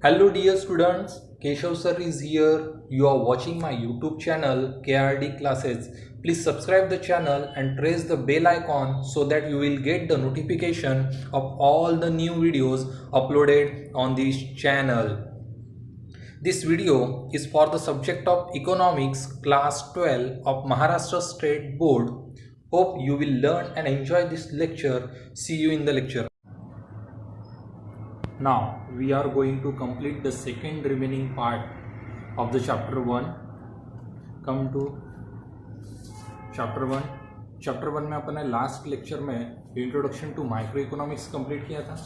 Hello dear students, Keshav sir is here. You are watching my YouTube channel KRD Classes. Please subscribe the channel and press the bell icon so that you will get the notification of all the new videos uploaded on this channel. This video is for the subject of Economics class 12 of Maharashtra State Board. Hope you will learn and enjoy this lecture. See you in the lecture. Now we are going to complete the second remaining part of the chapter 1. Come to chapter 1. Chapter 1 में अपने last lecture में introduction to micro economics complete किया था.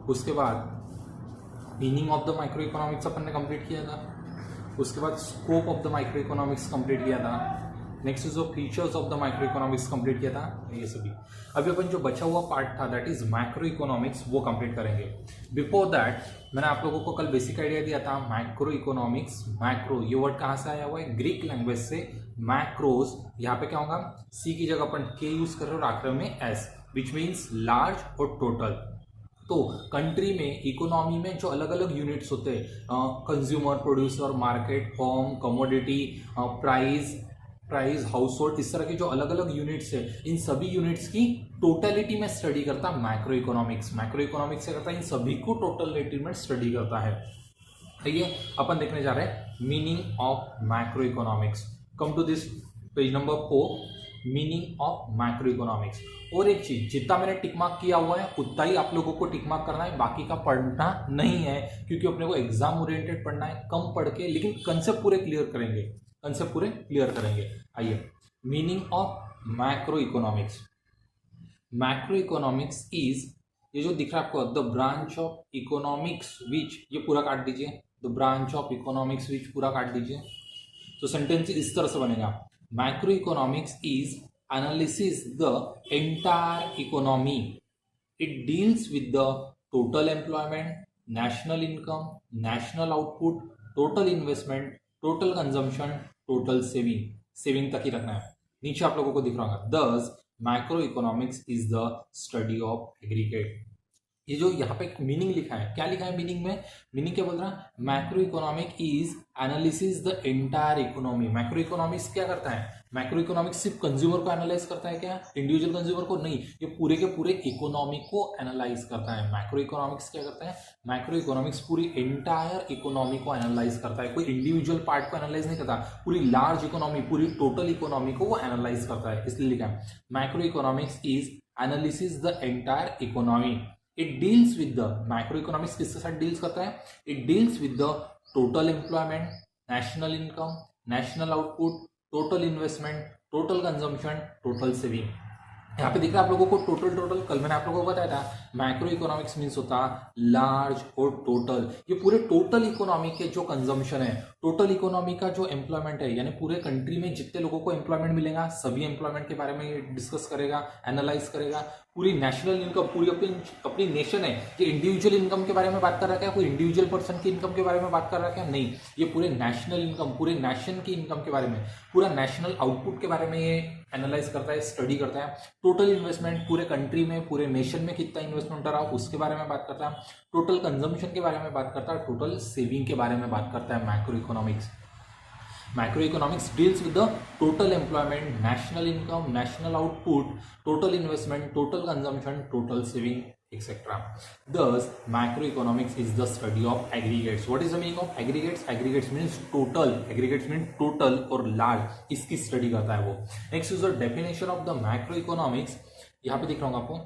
उसके बाद meaning of the micro economics अपन ने complete किया था. उसके बाद scope of the micro economics complete किया था. नेक्स्ट जो features of the micro economics complete किया था. ये सभी अभी अपन जो बचा हुआ पार्ट था दैट इज माइक्रो इकोनॉमिक्स वो कंप्लीट करेंगे. बिफोर दैट मैंने आप लोगों को कल बेसिक आइडिया दिया था माइक्रो इकोनॉमिक्स. माइक्रो ये वर्ड कहाँ से आया हुआ है? ग्रीक लैंग्वेज से. मैक्रोज यहाँ पे क्या होगा? सी की जगह अपन के यूज कर रहे हो और आखिर में एस विच मीन्स लार्ज और टोटल. तो कंट्री में इकोनॉमी में जो अलग अलग यूनिट्स होते हैं consumer, producer, market, form, commodity, price, house hold, इस तरह की जो अलग अलग यूनिट्स है इन सभी यूनिट्स की टोटलिटी में स्टडी करता है माइक्रो इकोनॉमिक्स. माइक्रो इकोनॉमिक्स से करता है इन सभी को टोटलिटी में स्टडी करता है. ये अपन देखने जा रहे हैं meaning of micro economics. Come to this page number 4, meaning of micro economics. और एक चीज, जितना मैंने टिक मार्क किया हुआ है उतना ही आप लोगों को टिक मार्क करना है, बाकी का पढ़ना नहीं है क्योंकि अपने को एग्जाम ओरिएंटेड पढ़ना है. कम पढ़ के लेकिन कंसेप्ट पूरे क्लियर करेंगे. आइए, meaning of macro economics. Macro economics is, ये जो दिख रहा है आपको, द ब्रांच ऑफ इकोनॉमिक्स विच, ये पूरा काट दीजिए. द ब्रांच ऑफ इकोनॉमिक्स विच पूरा काट दीजिए. तो सेंटेंस इस तरह से बनेगा. Macro economics is analysis the entire economy. It deals with the total employment, national income, national output, total investment, total consumption, total saving तक ही रखना है. नीचे आप लोगों को दिख रहा होगा दस micro economics is the study of aggregate. ये जो यहाँ पे मीनिंग लिखा है, क्या लिखा है मीनिंग में? मीनिंग क्या बोल रहा है? Macro economic is analysis the entire economy. Macro economics क्या करता है? मैक्रो इकोनॉमिक्स सिर्फ कंज्यूमर को एनालाइज करता है क्या? इंडिविजुअल कंज्यूमर को नहीं, ये पूरे के पूरे इकोनॉमी को एनालाइज करता है. मैक्रो इकोनॉमिक्स क्या करता है? मैक्रो इकोनॉमिक्स पूरी एंटायर इकोनॉमी को एनालाइज करता है. कोई इंडिविजुअल पार्ट को एनालाइज नहीं करता, पूरी लार्ज इकोनॉमी, पूरी टोटल इकोनॉमी को वो एनालाइज करता है. इसलिए लिखा है macro economics is analysis the entire economy. It deals with the, micro economics किसके साथ डील्स करता है? It deals with the total employment, national income, national output, total investment, total consumption, total saving. यहाँ पे दिख रहा है आप लोगों को टोटल. कल मैंने आप लोगों को बताया था माइक्रो इकोनॉमिक्स मीन्स होता लार्ज और टोटल. ये पूरे टोटल इकोनॉमी के जो कंजम्पशन है, टोटल इकोनॉमी का जो एम्प्लॉयमेंट है, यानी पूरे कंट्री में जितने लोगों को एम्प्लॉयमेंट मिलेगा सभी एम्प्लॉयमेंट के बारे में डिस्कस करेगा, एनालाइज करेगा. पूरी नेशनल इनकम, पूरी अपनी नेशन है, ये इंडिविजुअल इनकम के बारे में बात कर रहा है क्या? कोई इंडिविजुअल पर्सन की इनकम के बारे में बात कर रहा है क्या? नहीं, ये पूरे नेशनल इनकम, पूरे नेशन की इनकम के बारे में, पूरा नेशनल आउटपुट के बारे में ये एनालाइज करता है, स्टडी करता है. टोटल इन्वेस्टमेंट, पूरे कंट्री में, पूरे नेशन में कितना इन्वेस्टमेंट हो रहा है उसके बारे में बात करता है. टोटल कंजम्पशन के बारे में बात करता है, टोटल सेविंग के बारे में बात करता है macro economics. Macroeconomics deals with the total employment, national income, national output, total investment, total consumption, total saving, etc. Thus, macroeconomics is the study of aggregates. What is the meaning of aggregates? Aggregates means total. Aggregates means total और large. इसकी study करता है वो. Next is the definition of the macroeconomics. यहाँ पे दिख रहा हूँ आपको.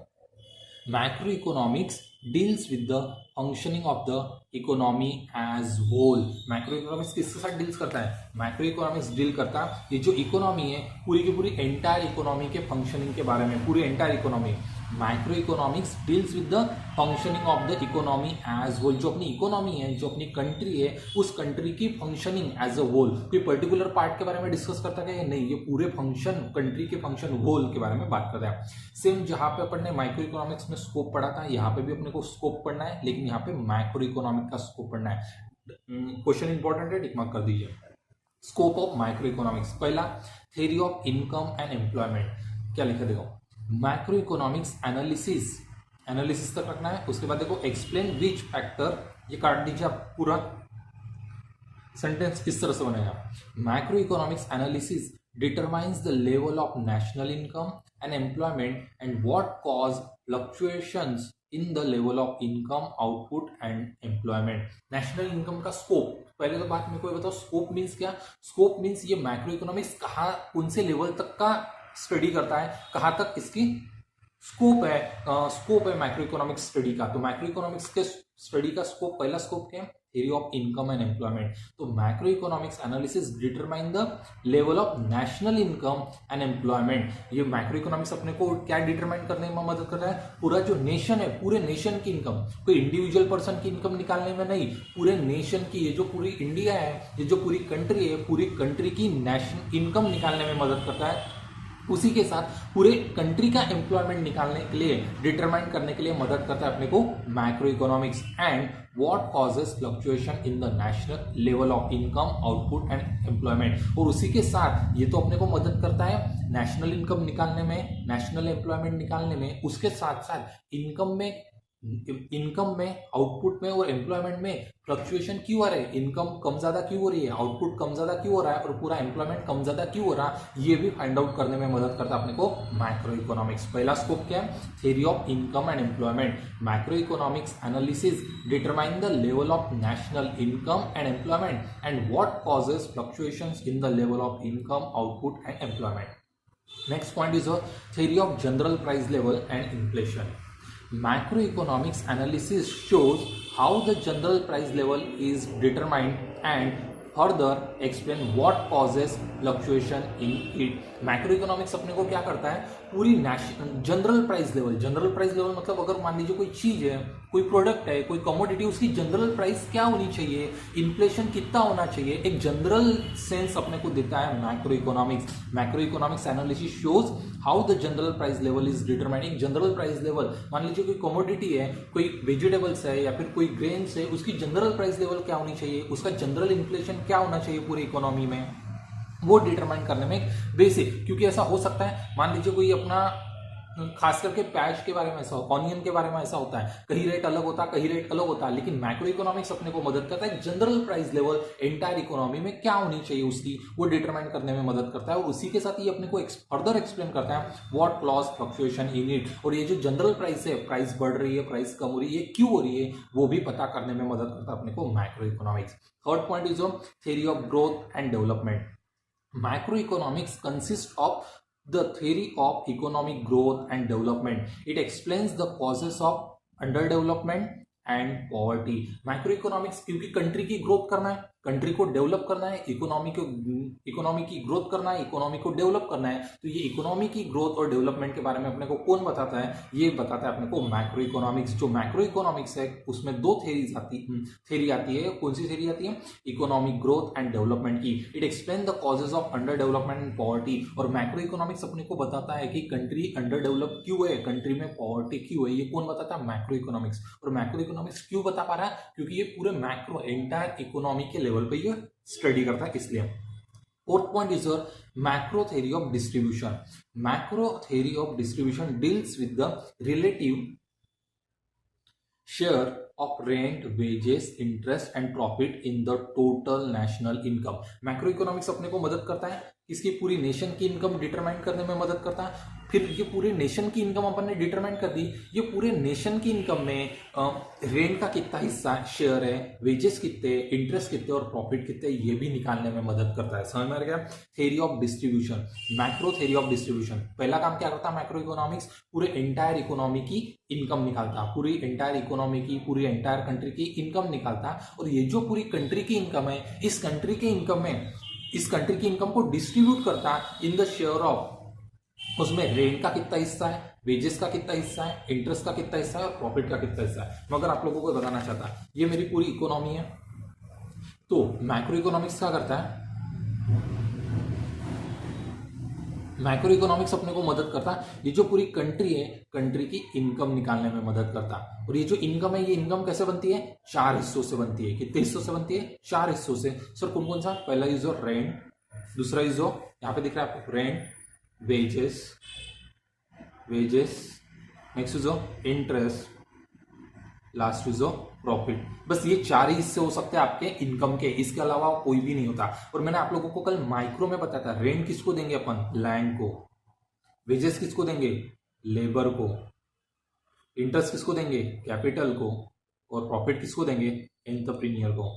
Macroeconomics deals with the functioning of the economy as whole. Macro economics किसके साथ डील्स करता है? मैक्रो इकोनॉमिक्स डील करता है ये जो इकोनॉमी है पूरी की पूरी एंटायर इकोनॉमी के फंक्शनिंग के बारे में, पूरी entire economy. Micro economics deals with the functioning of the economy as whole. जो अपनी इकोनॉमी है, जो अपनी कंट्री है, उस कंट्री की फंक्शनिंग एज अ होल. कोई पर्टिकुलर पार्ट के बारे में डिस्कस करता है या नहीं, ये पूरे फंक्शन, कंट्री के फंक्शन होल के बारे में बात करता है. सेम जहां पे अपन ने माइक्रो इकोनॉमिक्स में स्कोप पढ़ा था, यहाँ पे भी अपने को स्कोप पढ़ना है, लेकिन यहाँ पे माइक्रो इकोनॉमिक का स्कोप पढ़ना है. क्वेश्चन इंपॉर्टेंट है, टिक मार्क कर दीजिए. Scope of micro economics. पहला, theory of income and employment. क्या लिखा देखो, माइक्रो इकोनॉमिक्स एनालिसिस तक रखना है. उसके बाद देखो एक्सप्लेन विच फैक्टर ये काट दीजिए आप पूरा सेंटेंस किस तरह से बनेगा। Macro economics analysis determines the level of national income and employment and what cause fluctuations in the level of income output and employment. National income का स्कोप, पहले तो बात मेरे को बताओ स्कोप मीन्स क्या। स्कोप मीन्स ये मैक्रो इकोनॉमिक्स कहाँ कौन से लेवल तक का स्टडी करता है, कहाँ तक इसकी स्कोप है मैक्रो इकोनॉमिक्स स्टडी का। तो मैक्रो इकोनॉमिक्स के स्टडी का स्कोप, पहला स्कोप क्या है, theory of income and employment। तो macro economics analysis determine the level of national income and employment. ये मैक्रो इकोनॉमिक्स अपने को क्या डिटरमाइन करने में मदद कर रहा है, पूरा जो नेशन है, पूरे नेशन की इनकम, कोई इंडिविजुअल पर्सन की इनकम निकालने में नहीं, पूरे नेशन की, ये जो पूरी इंडिया है, ये जो पूरी कंट्री है, पूरी कंट्री की नेशनल इनकम निकालने में मदद करता है। उसी के साथ पूरे कंट्री का एम्प्लॉयमेंट निकालने के लिए, डिटरमाइन करने के लिए मदद करता है अपने को macro economics. And what causes fluctuation in the national level of income output and employment. और उसी के साथ ये तो अपने को मदद करता है नेशनल इनकम निकालने में, नेशनल एम्प्लॉयमेंट निकालने में, उसके साथ साथ इनकम में आउटपुट में और एम्प्लॉयमेंट में फ्लक्चुएशन क्यों आ रहा है, इनकम कम ज्यादा क्यों हो रही है, आउटपुट कम ज्यादा क्यों हो रहा है और पूरा एम्प्लॉयमेंट कम ज्यादा क्यों हो रहा है, ये भी फाइंड आउट करने में मदद करता है अपने को मैक्रो इकोनॉमिक्स। पहला स्कोप क्या है, theory of income and employment. Macro economics analysis determine the level of national income and employment and what causes fluctuations in the level of income output and employment. Next point is theory of general price level and inflation. Macroeconomics analysis shows how the general price level is determined and further explain what causes fluctuation in it। Macroeconomics अपने को क्या करता है, पूरी general price level मतलब अगर मान लीजिए कोई चीज है, कोई प्रोडक्ट है, कोई कमोडिटी, उसकी जनरल प्राइस क्या होनी चाहिए, इन्फ्लेशन कितना होना चाहिए, एक जनरल सेंस अपने को देता है macroeconomics. Macroeconomics analysis shows how the general price level is determining. General price level, मान लीजिए कोई कमोडिटी है, कोई वेजिटेबल्स है या फिर कोई ग्रेन्स है, उसकी जनरल प्राइस लेवल क्या होनी चाहिए, उसका जनरल इन्फ्लेशन क्या होना चाहिए पूरी इकोनॉमी में, वो डिटरमाइन करने में बेसिक। क्योंकि ऐसा हो सकता है, मान लीजिए कोई अपना, खास करके प्याज के बारे में ऐसा, ऑनियन के बारे में ऐसा होता है, कहीं रेट अलग होता है, कहीं रेट अलग होता है, लेकिन मैक्रो इकोनॉमिक्स अपने को मदद करता है general price level entire economy में क्या होनी चाहिए उसकी, वो डिटरमाइन करने में मदद करता है। और उसी के साथ ये अपने को फर्दर एक्सप्लेन करता है what cause fluctuation in it. और ये जो जनरल प्राइस है, प्राइस बढ़ रही है, प्राइस कम हो रही है, क्यों हो रही है, वो भी पता करने में मदद करता है अपने को macro economics. Third point is theory of growth and development. Macroeconomics consists of the theory of economic growth and development. It explains the causes of underdevelopment and poverty. Macro economics क्योंकि कंट्री की growth करना है, country को develop करना है, economy की growth करना है, इकोनॉमी को डेवलप करना है, तो ये इकोनॉमी की ग्रोथ और डेवलपमेंट के बारे में अपने को कौन बताता है, ये बताता है अपने को मैक्रो इकोनॉमिक्स। जो मैक्रो इकोनॉमिक्स है उसमें दो थ्योरी आती है। कौन सी थ्योरी आती है, इकोनॉमिक ग्रोथ एंड डेवलपमेंट की। It explain the causes of under development and poverty. और मैक्रो इकोनॉमिक्स अपने को बताता है कि कंट्री अंडर डेवलप क्यों है, कंट्री में पॉवर्टी क्यों है, ये कौन बताता है, मैक्रो इकोनॉमिक्स। और मैक्रो इकोनॉमिक्स क्यों बता पा रहा है, क्योंकि ये पूरे मैक्रो एंटायर इकोनॉमी के लेवल पे ये स्टडी करता है, इसलिए। Fourth point is macro theory of distribution. Macro theory of distribution deals with the relative share of rent, wages, interest and profit in the total national income. Macro economics अपने को मदद करता है, इसकी पूरी नेशन की इनकम डिटरमाइन करने में मदद करता है। फिर ये पूरे नेशन की इनकम अपन ने डिटरमाइन कर दी, ये पूरे नेशन की इनकम में रेंट का कितना हिस्सा शेयर है, वेजेस कितने, इंटरेस्ट कितने और प्रॉफिट कितने, ये भी निकालने में मदद करता है। समझ में आ गया। Theory of distribution, macro theory of distribution. पहला काम क्या करता है मैक्रो इकोनॉमिक्स, पूरे एंटायर इकोनॉमी की इनकम निकालता, पूरी एंटायर इकोनॉमी की, पूरी एंटायर कंट्री की इनकम निकालता। और ये जो पूरी कंट्री की इनकम है, इस कंट्री के इनकम में, इस कंट्री की इनकम को डिस्ट्रीब्यूट करता है इन द शेयर ऑफ, उसमें रेंट का कितना हिस्सा है, वेजेस का कितना हिस्सा है, इंटरेस्ट का कितना हिस्सा है और प्रॉफिट का कितना हिस्सा है। मैं अगर आप लोगों को बताना चाहता है, ये मेरी पूरी इकोनॉमी है, तो मैक्रो इकोनॉमिक्स क्या करता है, मैक्रो इकोनॉमिक्स अपने को मदद करता है, ये जो पूरी कंट्री है, कंट्री की इनकम निकालने में मदद करता है। और ये जो इनकम है, ये इनकम कैसे बनती है, 4 हिस्सों से बनती है। कितने हिस्सों से बनती है, 4 हिस्सों से। सर कौन कौन सा, पहला इज रेंट, दूसरा इज यहाँ पे दिख रहा है आपको rent, wages, next is interest, last is a profit. बस ये चार ही हिस्से हो सकते हैं आपके इनकम के, इसके अलावा कोई भी नहीं होता। और मैंने आप लोगों को कल माइक्रो में बताया था, रेंट किसको देंगे अपन, लैंड को, वेजेस किसको देंगे, लेबर को, इंटरेस्ट किसको देंगे, कैपिटल को, और प्रॉफिट किसको देंगे, एंटरप्रीनियर को,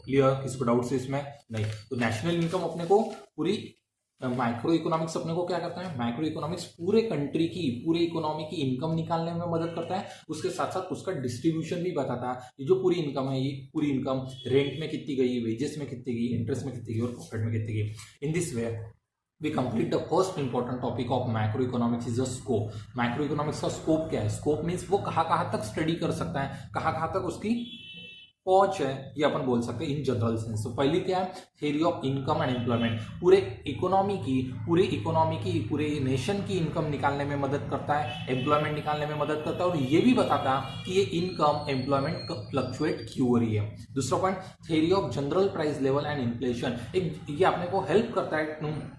क्लियर, किसको डाउट है इसमें, नहीं। तो नेशनल इनकम अपने को पूरी, माइक्रो इकोनॉमिक्स अपने को क्या करता है, माइक्रो इकोनॉमिक्स पूरे कंट्री की, पूरे इकोनॉमी की इनकम निकालने में मदद करता है, उसके साथ साथ उसका डिस्ट्रीब्यूशन भी बताता है। ये जो पूरी इनकम है, ये पूरी इनकम रेंट में कितनी गई, वेजेस में कितनी गई, इंटरेस्ट में कितनी गई और प्रॉफिट में कितनी गई। इन this way we complete the first important topic of macroeconomics is the scope। macroeconomics का स्कोप क्या है, स्कोप मीन्स वो कहाँ तक स्टडी कर सकता है, कहाँ तक उसकी पहुंच है, ये अपन बोल सकते हैं इन जनरल सेंस। तो पहली क्या है, theory of income and employment, पूरे इकोनॉमी की पूरे नेशन की इनकम निकालने में मदद करता है, एम्प्लॉयमेंट निकालने में मदद करता है, और ये भी बताता है कि ये इनकम एम्प्लॉयमेंट फ्लक्चुएट क्यों हो रही है। दूसरा point, theory of general price level and inflation, ये अपने को हेल्प करता है,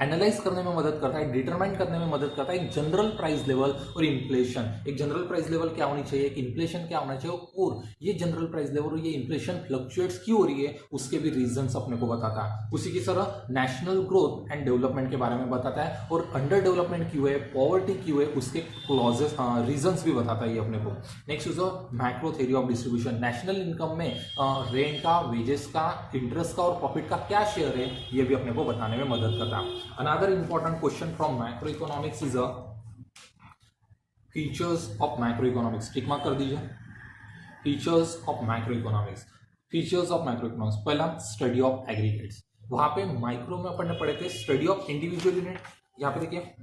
एनालाइज करने में मदद करता है, डिटरमाइन करने में मदद करता है एक जनरल प्राइस लेवल और इन्फ्लेशन। एक जनरल प्राइस लेवल क्या होनी चाहिए, एक इन्फ्लेशन क्या होना चाहिए, और ये जनरल प्राइस लेवल और ये इन्फ्लेशन फ्लक्चुएट्स क्यों हो रही है, उसके भी रीजंस अपने को बताता है। उसी की तरह नेशनल ग्रोथ एंड डेवलपमेंट के बारे में बताता है, और अंडर डेवलपमेंट क्यों है, पॉवर्टी क्यों है, उसके क्लॉजेस रीजंस भी बताता है ये अपने को। Next is macro theory of distribution, national income में रेंट का, वेजेस का, इंटरेस्ट का और प्रॉफिट का क्या शेयर है, ये भी अपने को बताने में मदद करता है। Another important question from macroeconomics is a features of macroeconomics। Tick mark कर दीजिए, features of microeconomics. Features of microeconomics, पहला स्टडी ऑफ एग्रीगेट्स। वहां पे माइक्रो में अपन ने पढ़े थे स्टडी ऑफ इंडिविजुअल यूनिट, यहाँ पे देखिए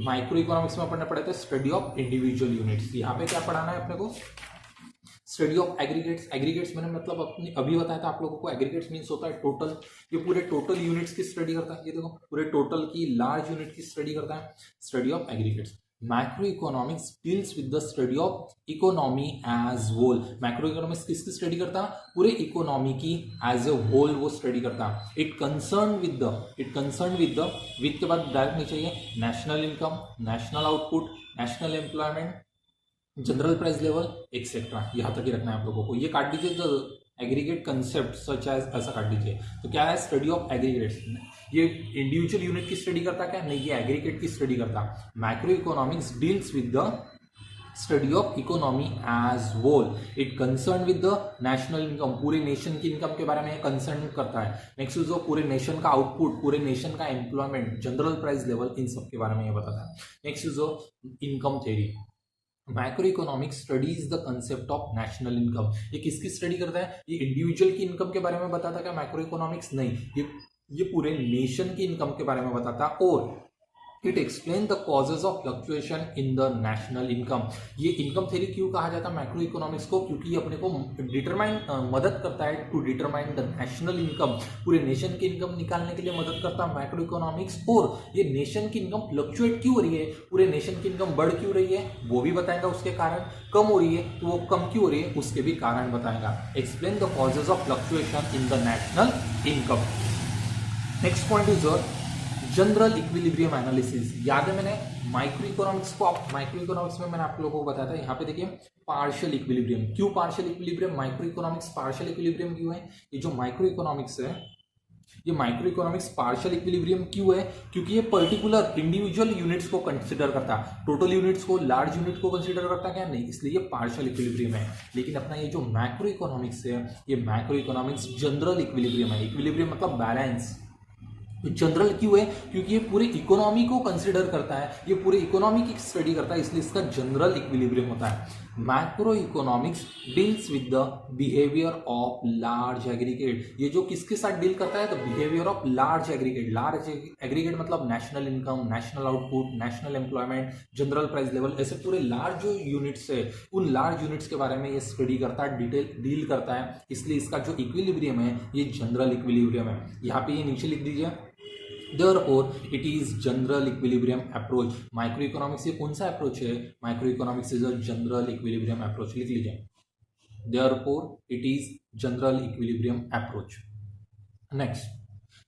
माइक्रो इकोनॉमिक्स में अपन ने पढ़े थे स्टडी ऑफ इंडिविजुअल यूनिट्स। यहाँ पे क्या पढ़ाना है अपने को, स्टडी ऑफ एग्रीगेट्स। एग्रीगेट्स मैंने मतलब अपनी अभी बताया था आप लोगों को, एग्रीगेट्स मींस होता है टोटल, ये पूरे टोटल यूनिट्स की स्टडी करता है। ये देखो पूरे टोटल की, लार्ज यूनिट की स्टडी करता है, study of aggregates. Macro economics deals with the study of economy as whole. Macro economics किसकी स्टडी करता है, पूरे इकोनॉमी की एज ए होल वो स्टडी करता है। It concern with the with के बाद डायरेक्ट नहीं चाहिए, national income, national output, national employment, general price level etcetera, यहां तक ही रखना है आप लोगों को। ये काट दीजिए, जो एग्रीगेट कंसेप्ट सच एज, ऐसा काट दीजिए। तो क्या है, स्टडी ऑफ एग्रीगेट्स। ये इंडिविजुअल यूनिट की स्टडी करता क्या, नहीं, ये एग्रीगेट की स्टडी करता। Macro economics deals with the study of economy as whole. It concern with the national income, पूरे नेशन की इनकम के बारे में कंसर्न करता है। नेक्स्ट जो पूरे नेशन का आउटपुट, पूरे नेशन का एम्प्लॉयमेंट, जनरल प्राइस लेवल, इन सब के बारे में ये बताता है। नेक्स्ट जो income theory, macro economics studies the concept of national income. ये किसकी स्टडी करता है, ये इंडिविजुअल की इनकम के बारे में बताता है क्या मैक्रो इकोनॉमिक्स, नहीं, ये पूरे नेशन की इनकम के बारे में बताता है। और it explain the causes of fluctuation in the national income. ये इनकम थ्योरी क्यों कहा जाता है मैक्रो इकोनॉमिक्स को, क्योंकि ये अपने को डिटरमाइन मदद करता है to determine the national income, पूरे नेशन की इनकम निकालने के लिए मदद करता है मैक्रो इकोनॉमिक्स। और ये नेशन की इनकम फ्लक्चुएट क्यों हो रही है, पूरे नेशन की इनकम बढ़ क्यों रही है, वो भी बताएगा उसके कारण। कम हो रही है तो वो कम क्यों हो रही है, उसके भी कारण बताएगा। Explain the causes of fluctuation in the national income. Next point is general equilibrium analysis. याद है मैंने माइक्रो इकोनॉमिक्स में मैंने आप लोगों को बताया था, यहाँ पे देखिए पार्शियल इक्विलिब्रियम। क्यों partial equilibrium, micro economics partial equilibrium क्यों है, ये जो माइक्रो इकोनॉमिक्स है, ये माइक्रो इकोनॉमिक्स पार्शियल इक्विलिब्रियम क्यों है, क्योंकि ये पर्टिकुलर इंडिविजुअल यूनिट्स को कंसीडर करता है, टोटल यूनिट्स को, लार्ज यूनिट को कंसीडर करता है क्या, नहीं, इसलिए ये पार्शियल इक्विलिब्रियम है। लेकिन अपना ये जो मैक्रो इकोनॉमिक्स है, ये मैक्रो इकोनॉमिक्स जनरल इक्विलिब्रियम है। इक्विलिब्रियम मतलब बैलेंस। जनरल क्यों है, क्योंकि ये पूरे इकोनॉमी को कंसीडर करता है, ये पूरे इकोनॉमी की स्टडी करता है, इसलिए इसका जनरल इक्विलिब्रियम होता है। Macro economics deals with the behaviour of large aggregate. ये जो किसके साथ डील करता है, the behaviour of large aggregate. Large aggregate मतलब national income, national output, national employment, general price level, ऐसे पूरे लार्ज जो यूनिट्स है, उन लार्ज यूनिट्स के बारे में ये स्टडी करता है, डिटेल डील करता है, इसलिए इसका जो इक्विलिब्रियम है ये जनरल इक्विलिब्रियम है। यहाँ पे ये नीचे लिख दीजिए, Therefore, it is general equilibrium approach। Micro economics ये कौन सा अप्रोच है, micro economics is a general equilibrium approach, लिख लीजिए। Therefore, it is general equilibrium approach. Next,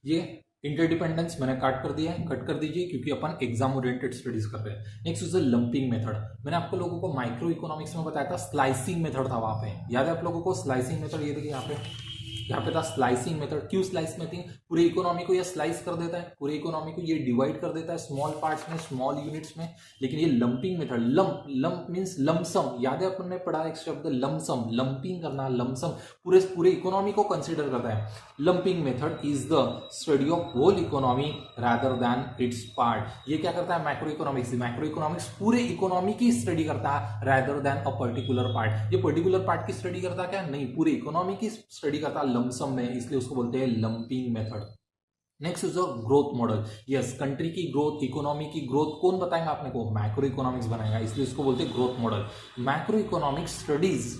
ये इंटरडिपेंडेंस मैंने कट कर दिया है, कट कर दीजिए क्योंकि अपन एग्जाम ओरिएंटेड स्टडीज कर रहे हैं। Next is lumping method. मैंने आपको लोगों को माइक्रो इकोनॉमिक्स में बताया था स्लाइसिंग मेथड था वहां पे, याद है आप लोगों को स्लाइसिंग मेथड? ये देखिए यहाँ पे था स्लाइसिंग मेथड। क्यों स्लाइस में थी? पूरे इकोनॉमी को ये स्लाइस कर देता है, पूरे इकोनॉमी को ये डिवाइड कर देता है स्मॉल पार्ट्स में, स्मॉल यूनिट्स में। लेकिन ये lumping method, lump means lump sum, याद है अपन ने पढ़ा एक शब्द लमसम, लंपिंग करना, लमसम, पूरे इकोनॉमी को कंसिडर करता है। Lumping method is the study of whole economy rather than its part. ये क्या करता है? मैक्रो इकोनॉमिक्स पूरे इकोनॉमी की स्टडी करता है rather than a particular part. ये पर्टिकुलर पार्ट की स्टडी करता क्या? नहीं, पूरे इकोनॉमी की स्टडी करता लमसम में, इसलिए उसको बोलते हैं lumping method. Next is growth model. Yes, country की ग्रोथ, इकोनॉमी की ग्रोथ कौन बताएगा आपने को? मैक्रो इकोनॉमिक्स बनाएगा, इसलिए उसको बोलते हैं growth model. Macro economics studies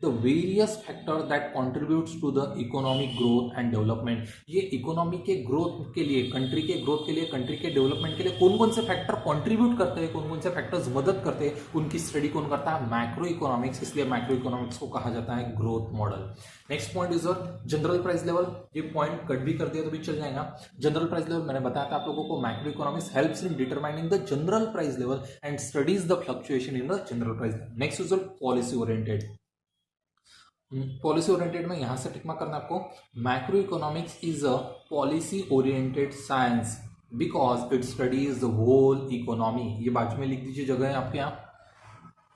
the various factor that contributes to the economic growth and development। ये इकोनॉमी के ग्रोथ के लिए, कंट्री के ग्रोथ के लिए, कंट्री के डेवलपमेंट के लिए कौन कौन से फैक्टर कंट्रीब्यूट करते हैं, कौन कौन से फैक्टर्स मदद करते हैं, उनकी स्टडी कौन करता है? Macro economics. इसलिए मैक्रो इकोनॉमिक्स को कहा जाता है growth model. Next point is general price level. ये पॉइंट कट भी कर दिया तो भी चल जाएगा। जनरल प्राइस लेवल मैंने बताया था आप लोगों को, macro economics helps in determining the general price level and studies the fluctuation in the general price. Next is policy oriented. Policy oriented में यहां से टिक मार्क करना आपको। Macro economics is a policy oriented science because it studies the whole economy. ये बाजू में लिख दीजिए, जगह है आपके यहाँ,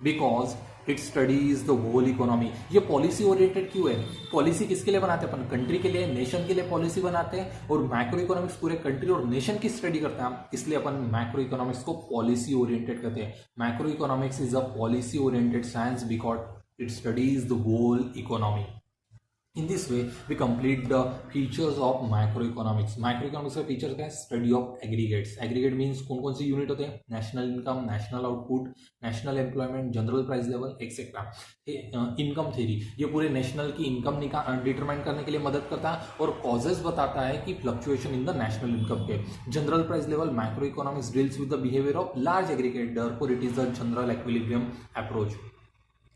because it studies the whole economy. ये पॉलिसी ओरिएंटेड क्यों है? पॉलिसी किसके लिए बनाते हैं अपन? कंट्री के लिए, नेशन के लिए पॉलिसी बनाते हैं, और मैक्रो इकोनॉमिक्स पूरे कंट्री और नेशन की स्टडी करते हैं, इसलिए अपन मैक्रो इकोनॉमिक्स को पॉलिसी ओरिएंटेड कहते हैं। Macro economics is a policy oriented science because it studies the whole economy. In this way, we complete the features of macroeconomics. Macroeconomics का फीचर क्या है? Study of aggregates. Aggregate means कौन कौन से unit होते हैं? National income, national output, national employment, general price level, etcetera. Income theory, ये पूरे नेशनल की इनकम डिटरमाइन करने के लिए मदद करता है और कॉजेज बताता है कि fluctuation in the national income के। General price level, macro economics deals with the behaviour of large aggregate, therefore it is the general equilibrium approach.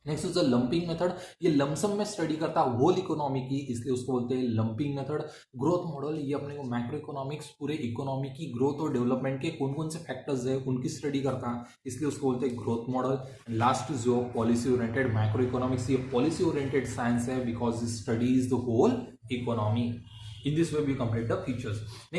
Next is lumping method. ये लमसम में स्टडी करता है whole economy की, इसलिए उसको बोलते हैं लंपिंग मेथड। ग्रोथ मॉडल, ये अपने को मैक्रो इकोनॉमिक्स पूरे इकोनॉमी की ग्रोथ और डेवलपमेंट के कौन कौन से फैक्टर्स है उनकी स्टडी करता है, इसलिए उसको बोलते हैं ग्रोथ मॉडल। लास्ट इज जो पॉलिसी ओरिएंटेड। मैक्रो इकोनॉमिक्स ये पॉलिसी ओरिएंटेड साइंस है because it studies the whole economy. In this way we complete the features.